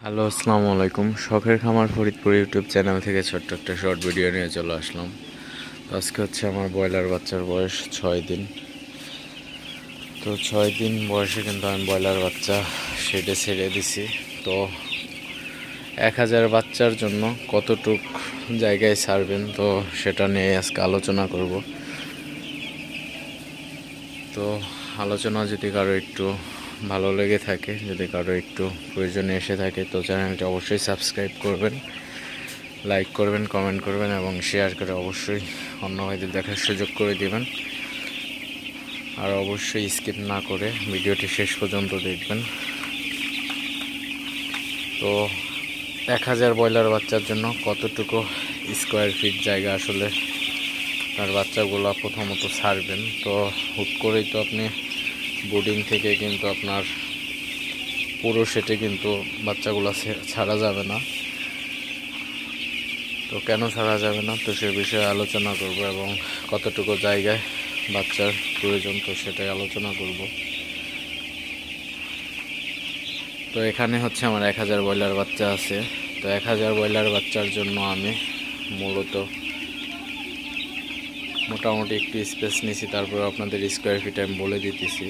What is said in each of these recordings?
Hello, আসসালামু আলাইকুম। শখের খামার ফরিদপুর ইউটিউব চ্যানেল থেকে ছোট্ট একটা শর্ট ভিডিও নিয়ে চলে আসলাম। তো আজকে হচ্ছে আমার ব্রয়লার বাচ্চার বয়স 6 দিন। তো 6 দিন বয়সে কিন্তু আমি ব্রয়লার বাচ্চা শেডে ছেড়ে দিছি। তো 1000 বাচ্চার জন্য কতটুক জায়গায় ছাড়বেন, তো সেটা নিয়ে আজকে আলোচনা করব। তো আলোচনা যদি কারো একটু ভালো লেগে থাকে, যদি কারো একটু প্রয়োজনে এসে থাকে, তো চ্যানেলটি অবশ্যই সাবস্ক্রাইব করবেন, লাইক করবেন, কমেন্ট করবেন এবং শেয়ার করে অবশ্যই অন্য ভাইদের দেখার সুযোগ করে দেবেন। আর অবশ্যই স্কিপ না করে ভিডিওটি শেষ পর্যন্ত দেখবেন। তো 1000 ব্রয়লার বাচ্চার জন্য কতটুকু স্কোয়ার ফিট জায়গা আসলে আপনার বাচ্চাগুলো প্রথমত ছাড়বেন। তো হুট করেই তো আপনি বোর্ডিং থেকে কিন্তু আপনার পুরো সেটে কিন্তু বাচ্চাগুলো ছাড়া যাবে না। তো কেন ছাড়া যাবে না, তো সে বিষয়ে আলোচনা করব এবং কতটুকু জায়গায় বাচ্চার প্রয়োজন, তো সেটাই আলোচনা করব। তো এখানে হচ্ছে আমার 1000 ব্রয়লার বাচ্চা আছে। তো 1000 ব্রয়লার বাচ্চার জন্য আমি মূলত মোটামুটি একটু স্পেস নিয়েছি, তারপর আপনাদের স্কোয়ার ফিট আমি বলে দিতেছি।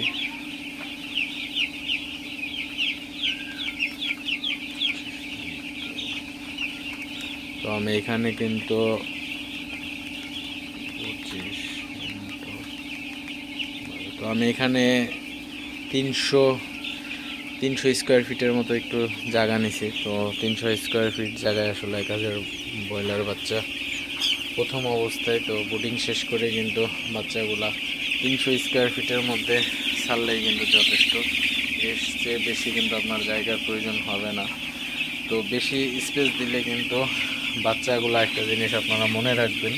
তো আমি এখানে কিন্তু 300 স্কোয়ার ফিটের মতো একটু জায়গা নিছি। তো 300 স্কোয়ার ফিট জায়গায় আসলে 1000 ব্রয়লার বাচ্চা প্রথম অবস্থায়, তো বোর্ডিং শেষ করে কিন্তু বাচ্চাগুলা 300 স্কোয়ার ফিটের মধ্যে ছাড়লেই কিন্তু যথেষ্ট। এর চেয়ে বেশি কিন্তু আপনার জায়গার প্রয়োজন হবে না। তো বেশি স্পেস দিলে কিন্তু বাচ্চাগুলো, একটা জিনিস আপনারা মনে রাখবেন,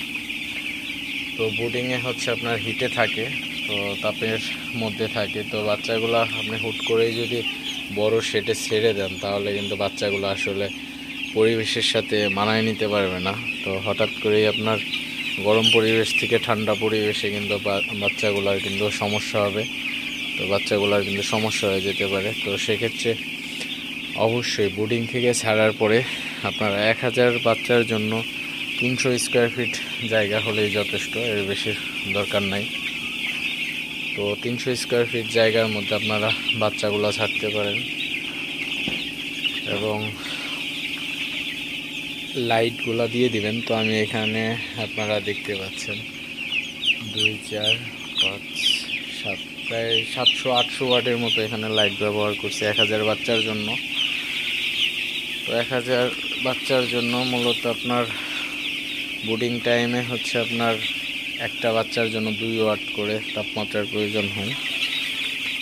তো বোর্ডিংয়ে হচ্ছে আপনার হিটে থাকে, তো তাপের মধ্যে থাকে। তো বাচ্চাগুলো আপনি হুট করেই যদি বড় শেডে ছেড়ে দেন, তাহলে কিন্তু বাচ্চাগুলো আসলে পরিবেশের সাথে মানায় নিতে পারবে না। তো হঠাৎ করেই আপনার গরম পরিবেশ থেকে ঠান্ডা পরিবেশে কিন্তু বাচ্চাগুলোর কিন্তু সমস্যা হবে, তো বাচ্চাগুলোর কিন্তু সমস্যা হয়ে যেতে পারে। তো সেক্ষেত্রে অবশ্যই বোর্ডিং থেকে ছাড়ার পরে আপনার 1000 বাচ্চার জন্য 300 স্কোয়ার ফিট জায়গা হলেই যথেষ্ট, এর বেশি দরকার নাই। তো 300 স্কোয়ার ফিট জায়গার মধ্যে আপনারা বাচ্চাগুলো ছাড়তে পারেন এবং লাইটগুলো দিয়ে দিবেন। তো আমি এখানে আপনারা দেখতে পাচ্ছেন 2, 4, 5, 7, প্রায় 700-800 ওয়াটের মতো এখানে লাইট ব্যবহার করছি 1000 বাচ্চার জন্য। তো 1000 বাচ্চার জন্য মূলত আপনার বোর্ডিং টাইমে হচ্ছে আপনার একটা বাচ্চার জন্য 2 ওয়াট করে তাপমাত্রার প্রয়োজন হয়।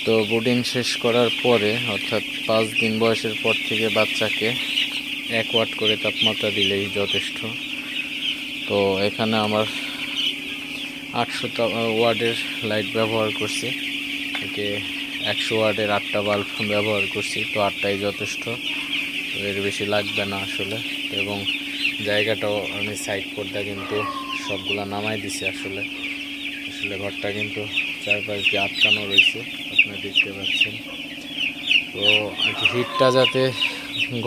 তো বোর্ডিং শেষ করার পরে, অর্থাৎ 5 দিন বয়সের পর থেকে বাচ্চাকে 1 ওয়াট করে তাপমাত্রা দিলেই যথেষ্ট। তো এখানে আমার 800 ওয়াটের লাইট ব্যবহার করছি, একে 100 ওয়াটের 8টা বাল্ব ব্যবহার করছি। তো 8টাই যথেষ্ট, তো এর বেশি লাগবে না আসলে। এবং জায়গাটাও আমি সাইড পর্দা কিন্তু সবগুলা নামাই দিছি। আসলে ঘরটা কিন্তু চারপাশ দিয়ে আটকানো রয়েছে, আপনারা দেখতে পাচ্ছেন। তো হিটটা যাতে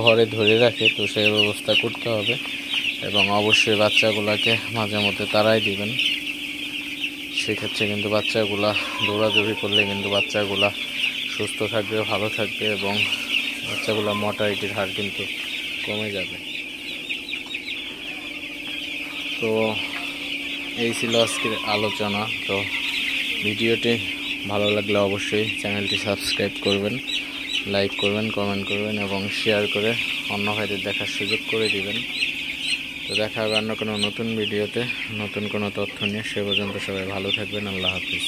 ঘরে ধরে রাখে, তো সেই ব্যবস্থা করতে হবে এবং অবশ্যই বাচ্চাগুলোকে মাঝে মধ্যে তাড়াই দিবেন। সেক্ষেত্রে কিন্তু বাচ্চাগুলা দৌড়াদৌড়ি করলে কিন্তু বাচ্চাগুলা সুস্থ থাকবে, ভালো থাকবে এবং বাচ্চাগুলা মর্টালিটির হার কিন্তু কমে যাবে। তো এই ছিল আজকের আলোচনা। তো ভিডিওটি ভালো লাগলে অবশ্যই চ্যানেলটি সাবস্ক্রাইব করবেন, লাইক করবেন, কমেন্ট করবেন এবং শেয়ার করে অন্য ভাইদের দেখার সুযোগ করে দিবেন। তো দেখা হবে অন্য কোনো নতুন ভিডিওতে, নতুন কোনো তথ্য নিয়ে। সে পর্যন্ত সবাই ভালো থাকবেন। আল্লাহ হাফিজ।